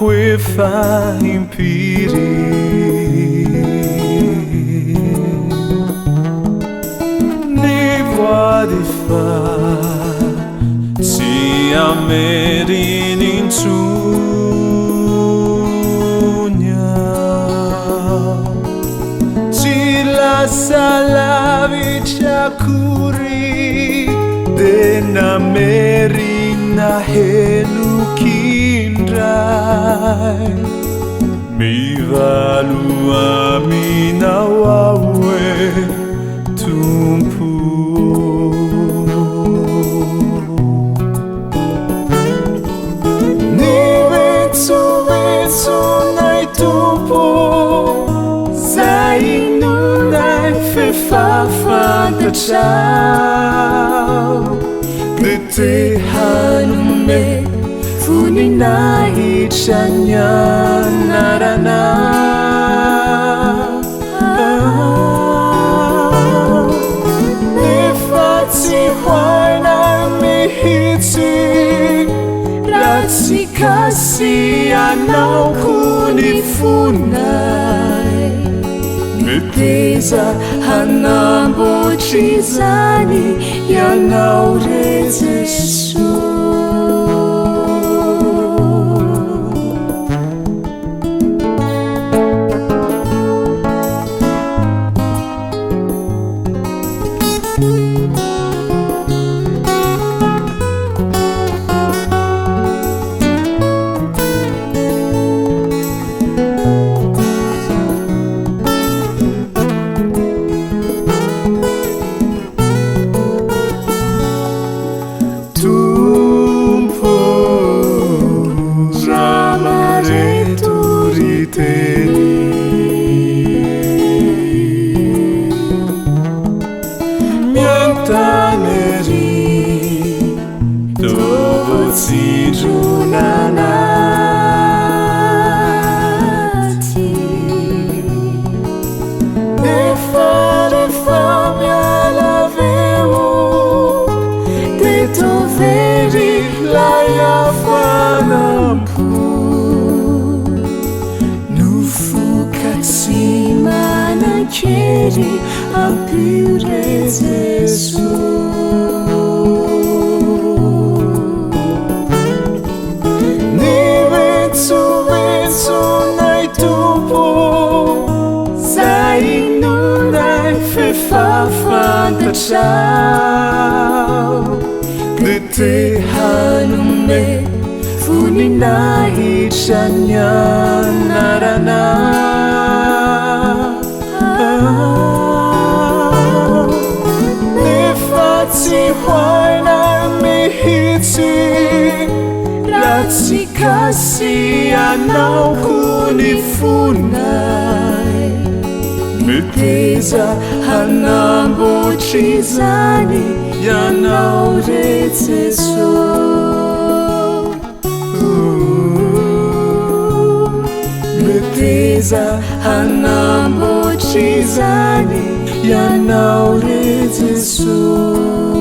hoe impiry ny voady fa tsy ameriny intsonya tsy lasa lavitra akory de namerina helokindray mivalo aminao aoe tompo ny ventsovetsonay tompo zay inonay fefafantatrao de te hanome voninahitra ny anarana nefa tsy hoanay mihitsy raha tsy kasy anaoko ny fonay meteza hanamboatry zany ianao re Jesosy de te hanome voninahitra ny anarana nefa tsy hoanay mihitsy raha tsy kasy anaoko ny fonay meteza hanamboatry zany ianao re Jesosy meteza hanamboatry zany ianao re Jesosy